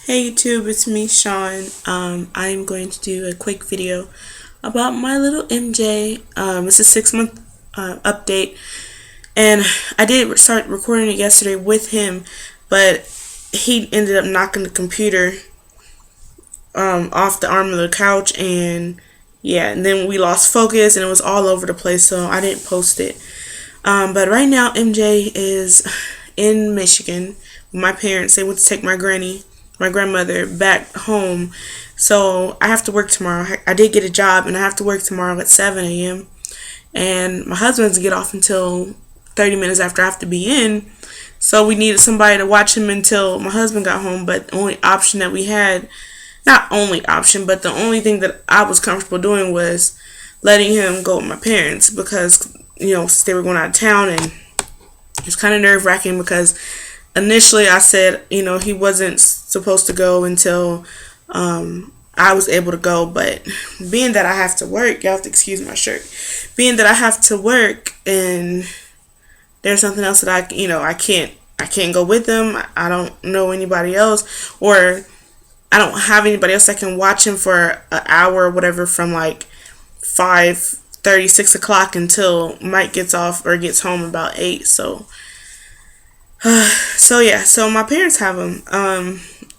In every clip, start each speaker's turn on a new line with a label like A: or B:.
A: Hey YouTube, it's me, Sean. I'm going to do a quick video about my little MJ. It's a 6 month update, and I did start recording it yesterday with him, but he ended up knocking the computer off the arm of the couch, and yeah, and then we lost focus, and it was all over the place, so I didn't post it. But right now, MJ is in Michigan with my parents. They went to take my grandmother, back home. So I have to work tomorrow. I did get a job, and I have to work tomorrow at 7 a.m. And my husband doesn't get off until 30 minutes after I have to be in. So we needed somebody to watch him until my husband got home. But the only option that we had, not only option, but the only thing that I was comfortable doing was letting him go with my parents because, since they were going out of town, and it was kind of nerve wracking because initially I said, he wasn't supposed to go until I was able to go. But being that I have to work, you have to excuse my shirt. Being that I have to work and there's something else that I can't go with them. I don't know anybody else, or I don't have anybody else that can watch him for an hour or whatever from like 5:30, 6 o'clock until Mike gets off or gets home about 8. So my parents have him.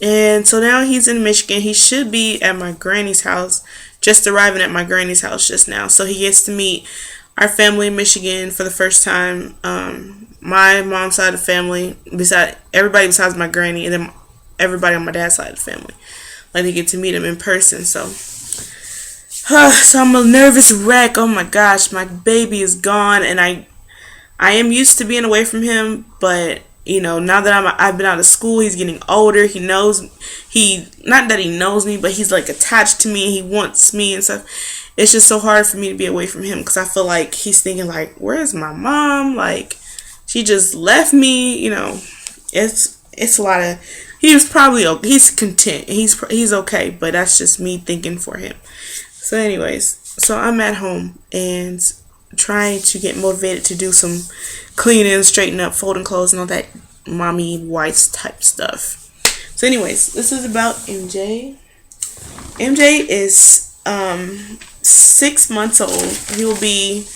A: And so now he's in Michigan. He should be at my granny's house, just arriving at my granny's house just now. So he gets to meet our family in Michigan for the first time. My mom's side of the family, everybody besides my granny, and then everybody on my dad's side of the family. Like, they get to meet him in person. So I'm a nervous wreck. Oh my gosh, my baby is gone, and I am used to being away from him, but now that I've been out of school, he's getting older. Not that he knows me, but he's like attached to me. He wants me and stuff. It's just so hard for me to be away from him because I feel like he's thinking like, where's my mom? Like, she just left me. It's a lot of. He's content. He's okay, but that's just me thinking for him. So anyways, so I'm at home and trying to get motivated to do some cleaning, straighten up, folding clothes, and all that mommy wife type stuff. So anyways, this is about MJ. MJ is 6 months old. He will be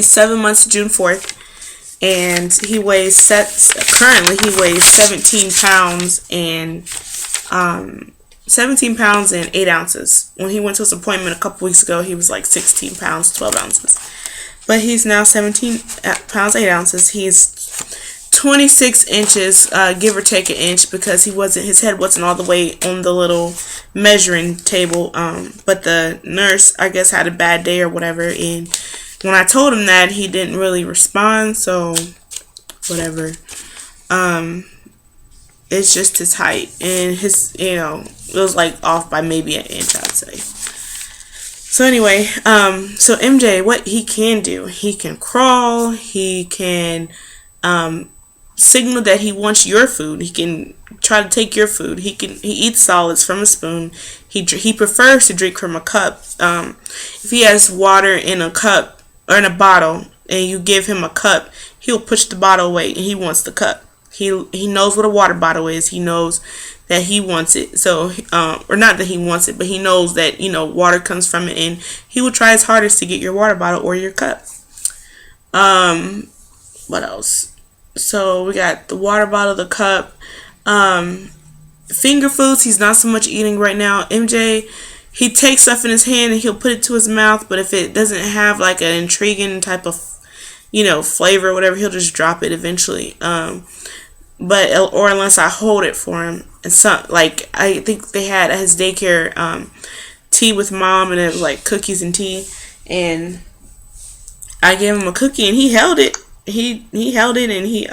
A: 7 months June 4th, and currently he weighs 17 pounds and 17 pounds and 8 ounces. When he went to his appointment a couple weeks ago, he was like 16 pounds, 12 ounces. But he's now 17 pounds, 8 ounces. He's 26 inches, give or take an inch, because his head wasn't all the way on the little measuring table. But the nurse, I guess, had a bad day or whatever. And when I told him that, he didn't really respond. So, whatever. It's just his height, and it was like off by maybe an inch, I'd say. So anyway, so MJ, what he can do, he can crawl, he can signal that he wants your food, he can try to take your food, he eats solids from a spoon, he prefers to drink from a cup. If he has water in a cup or in a bottle and you give him a cup, he'll push the bottle away and he wants the cup. He knows what a water bottle is. He knows that he wants it. So, or not that he wants it, but he knows that, water comes from it, and he will try his hardest to get your water bottle or your cup. What else? So we got the water bottle, the cup, finger foods. He's not so much eating right now. MJ, he takes stuff in his hand and he'll put it to his mouth, but if it doesn't have like an intriguing type of, flavor or whatever, he'll just drop it eventually. Or unless I hold it for him, and I think they had at his daycare tea with mom, and it was like cookies and tea, and I gave him a cookie and he held it. He held it and he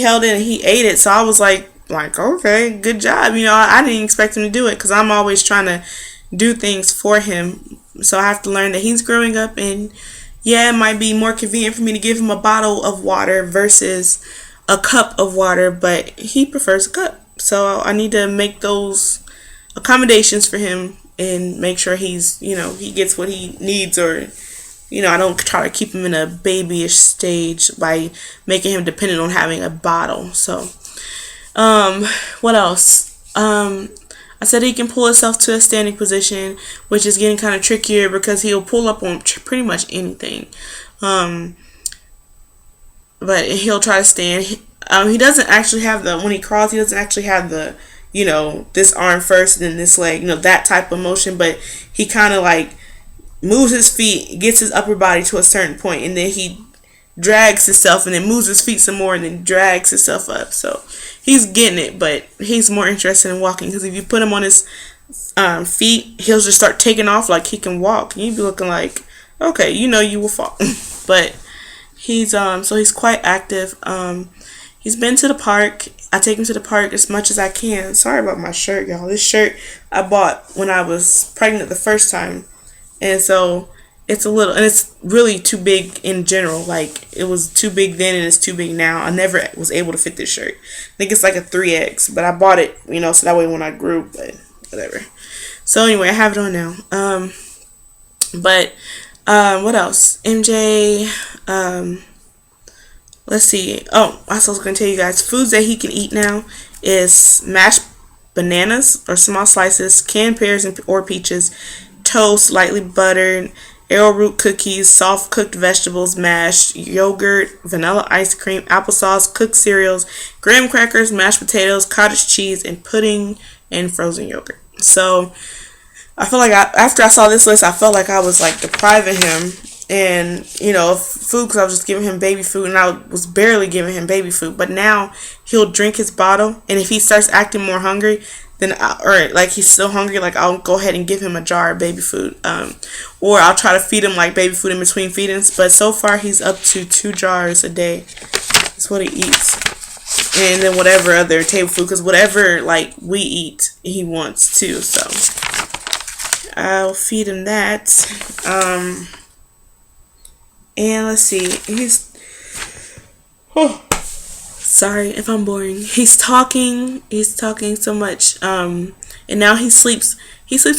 A: held it and he ate it. So I was like okay, good job. I didn't expect him to do it because I'm always trying to do things for him. So I have to learn that he's growing up, and yeah, it might be more convenient for me to give him a bottle of water versus a cup of water, but he prefers a cup. So I need to make those accommodations for him and make sure he gets what he needs, or I don't try to keep him in a babyish stage by making him dependent on having a bottle. So, what else? I said he can pull himself to a standing position, which is getting kind of trickier because he'll pull up on pretty much anything. But he'll try to stand. He doesn't actually have when he crawls, he doesn't actually have this arm first and then this leg, that type of motion, but he kind of like moves his feet, gets his upper body to a certain point, and then he drags himself and then moves his feet some more and then drags himself up. So he's getting it, but he's more interested in walking because if you put him on his feet, he'll just start taking off like he can walk. You'd be looking like, okay, you will fall. But he's quite active. He's been to the park. I take him to the park as much as I can. Sorry about my shirt, y'all. This shirt I bought when I was pregnant the first time. And so it's it's really too big in general. Like, it was too big then and it's too big now. I never was able to fit this shirt. I think it's like a 3X, but I bought it, so that way when I grew, but whatever. So anyway, I have it on now. What else? MJ, let's see. Oh, I was going to tell you guys, foods that he can eat now is mashed bananas or small slices, canned pears or peaches, toast, lightly buttered, arrowroot cookies, soft cooked vegetables, mashed yogurt, vanilla ice cream, applesauce, cooked cereals, graham crackers, mashed potatoes, cottage cheese, and pudding and frozen yogurt. So I feel like after I saw this list, I felt like I was like depriving him and food because I was just giving him baby food and I was barely giving him baby food. But now he'll drink his bottle, and if he starts acting more hungry, then he's still hungry, like I'll go ahead and give him a jar of baby food, or I'll try to feed him like baby food in between feedings. But so far he's up to 2 jars a day. That's what he eats, and then whatever other table food, because whatever like we eat he wants too. So I'll feed him that. And let's see, sorry if I'm boring. He's talking so much. And now he sleeps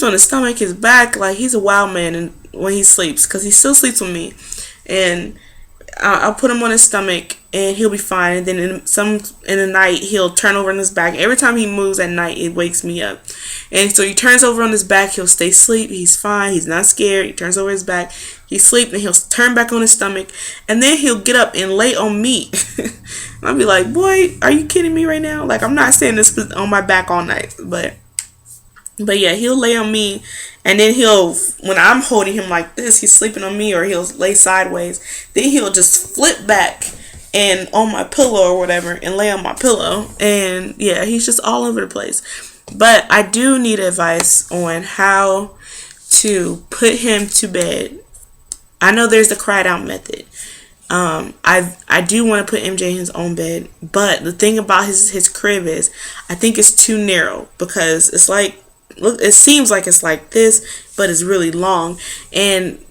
A: on his stomach, his back, like he's a wild man. And when he sleeps, because he still sleeps with me, and I'll put him on his stomach and he'll be fine. And then in the night he'll turn over on his back. Every time he moves at night, it wakes me up. And so he turns over on his back, he'll stay asleep, he's fine, he's not scared. He turns over his back, he sleeps, and he'll turn back on his stomach, and then he'll get up and lay on me. I'll be like, boy, are you kidding me right now? Like, I'm not staying on my back all night, but yeah, he'll lay on me, and then when I'm holding him like this, he's sleeping on me, or he'll lay sideways, then he'll just flip back and on my pillow or whatever and lay on my pillow. And yeah, he's just all over the place. But I do need advice on how to put him to bed. I know there's the cried out method. I do want to put MJ in his own bed, but the thing about his crib is I think it's too narrow, because it's like, look, it seems like it's like this, but it's really long. And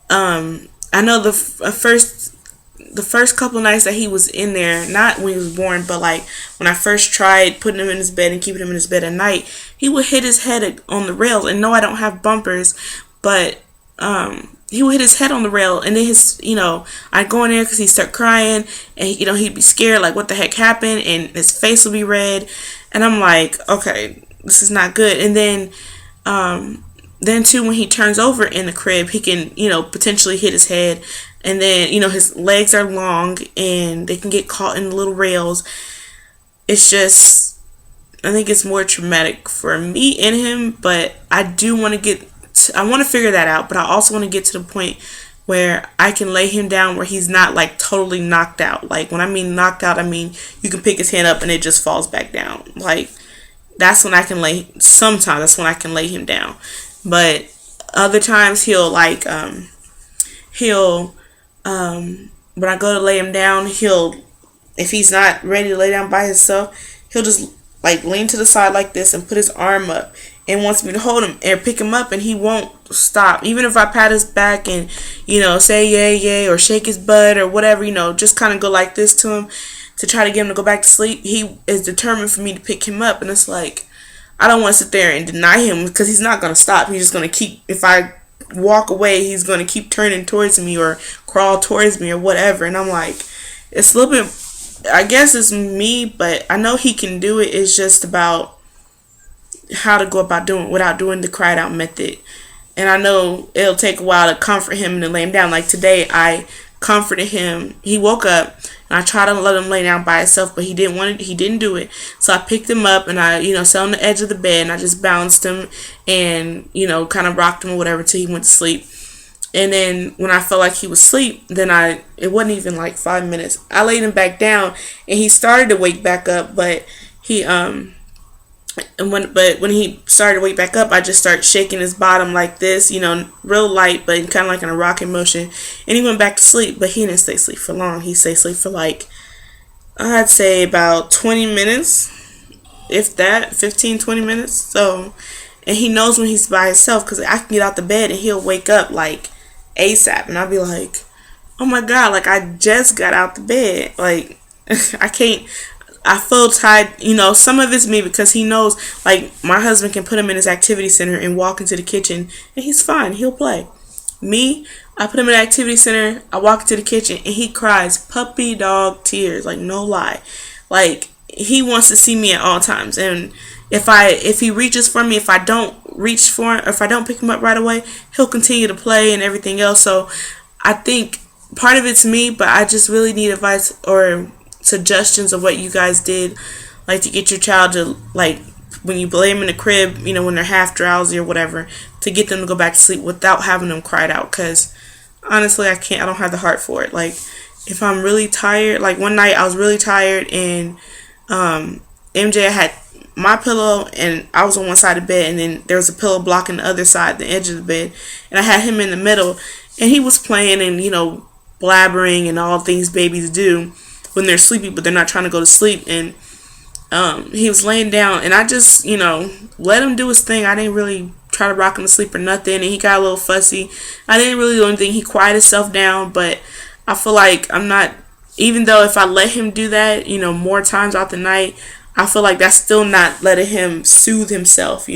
A: I know the first couple of nights that he was in there, not when he was born, but like when I first tried putting him in his bed and keeping him in his bed at night, he would hit his head on the rails. And no, I don't have bumpers, but he would hit his head on the rail, and then I'd go in there because he'd start crying, and he'd be scared, like what the heck happened, and his face would be red, and I'm like, okay, this is not good. And then too, when he turns over in the crib, he can potentially hit his head. And then, his legs are long and they can get caught in the little rails. It's just, I think it's more traumatic for me and him, but I do want I want to figure that out, but I also want to get to the point where I can lay him down where he's not like totally knocked out. Like, when I mean knocked out, I mean you can pick his hand up and it just falls back down. Like, that's when I can sometimes that's when I can lay him down. But other times when I go to lay him down, if he's not ready to lay down by himself, he'll just like lean to the side like this and put his arm up and wants me to hold him and pick him up, and he won't stop. Even if I pat his back and say yay yay or shake his butt or whatever, just kind of go like this to him to try to get him to go back to sleep, he is determined for me to pick him up. And it's like, I don't want to sit there and deny him, because he's not going to stop. He's just going to keep, if I walk away, he's going to keep turning towards me or crawl towards me or whatever. And I'm like, it's a little bit, I guess it's me, but I know he can do it. It's just about how to go about doing it without doing the cried out method. And I know it'll take a while to comfort him and to lay him down. Like today, I comforted him. He woke up and I tried to let him lay down by himself, but he didn't want it. He didn't do it. So I picked him up and I, sat on the edge of the bed and I just bounced him and, kind of rocked him or whatever till he went to sleep. And then when I felt like he was asleep, then it wasn't even like 5 minutes. I laid him back down and he started to wake back up, but when he started to wake back up, I just started shaking his bottom like this, real light, but kind of like in a rocking motion. And he went back to sleep, but he didn't stay asleep for long. He stayed asleep for like, I'd say about 20 minutes, if that, 15, 20 minutes. So, and he knows when he's by himself because I can get out the bed and he'll wake up like ASAP. And I'll be like, oh my God, like I just got out the bed. Like, I feel tired, some of it's me because he knows, like, my husband can put him in his activity center and walk into the kitchen and he's fine. He'll play. Me, I put him in the activity center, I walk into the kitchen and he cries puppy dog tears, like, no lie. Like, he wants to see me at all times. And if he reaches for me, if I don't reach for him, or if I don't pick him up right away, he'll continue to play and everything else. So I think part of it's me, but I just really need advice or suggestions of what you guys did, like to get your child to, like, when you lay them in the crib, when they're half drowsy or whatever, to get them to go back to sleep without having them cried out. Because honestly, I don't have the heart for it. Like, if I'm really tired, like one night I was really tired and MJ had my pillow and I was on one side of the bed and then there was a pillow blocking the other side, the edge of the bed, and I had him in the middle and he was playing and blabbering and all things babies do when they're sleepy, but they're not trying to go to sleep. And he was laying down and I just, let him do his thing. I didn't really try to rock him to sleep or nothing. And he got a little fussy. I didn't really do anything. He quieted himself down, but I feel like I'm not, even though if I let him do that, more times out the night, I feel like that's still not letting him soothe himself,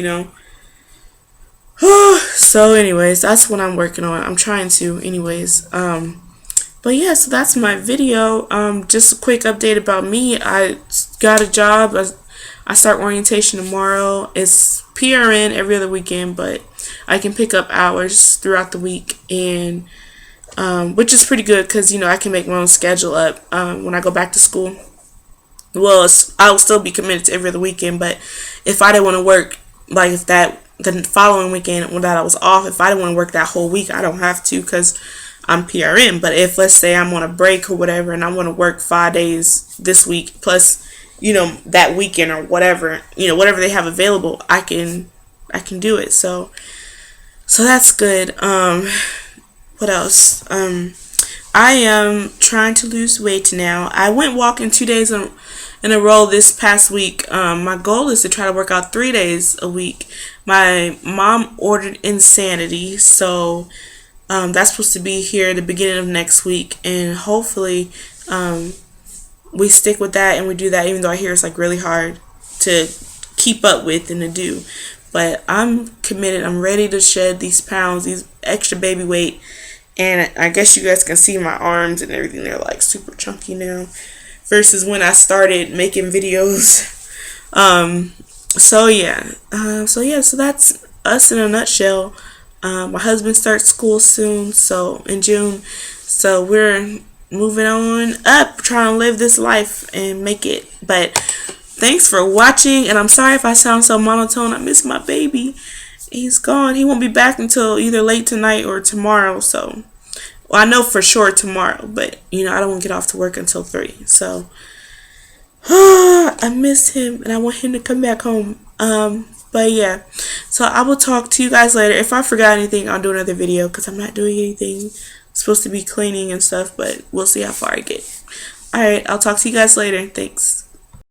A: So anyways, that's what I'm working on. I'm trying to anyways. But yeah, so that's my video. Just a quick update about me. I got a job. I start orientation tomorrow. It's PRN every other weekend, but I can pick up hours throughout the week, and which is pretty good because I can make my own schedule up when I go back to school. Well, I'll still be committed to every other weekend, but if I didn't want to work, like if the following weekend when that I was off, if I didn't want to work that whole week, I don't have to because I'm PRN. But if, let's say, I'm on a break or whatever and I want to work 5 days this week plus, that weekend or whatever, whatever they have available, I can do it. So that's good. What else? I am trying to lose weight now. I went walking 2 days in a row this past week. My goal is to try to work out 3 days a week. My mom ordered Insanity, so that's supposed to be here at the beginning of next week, and hopefully we stick with that and we do that, even though I hear it's like really hard to keep up with and to do. But I'm committed. I'm ready to shed these pounds, these extra baby weight. And I guess you guys can see my arms and everything. They're like super chunky now versus when I started making videos. So that's us in a nutshell. My husband starts school soon, so in June. So we're moving on up, trying to live this life and make it. But thanks for watching, and I'm sorry if I sound so monotone. I miss my baby. He's gone. He won't be back until either late tonight or tomorrow. So, well, I know for sure tomorrow, but I don't want to get off to work until 3. So, I miss him and I want him to come back home. But yeah, so I will talk to you guys later. If I forgot anything, I'll do another video because I'm not doing anything. I'm supposed to be cleaning and stuff, but we'll see how far I get. Alright, I'll talk to you guys later. Thanks.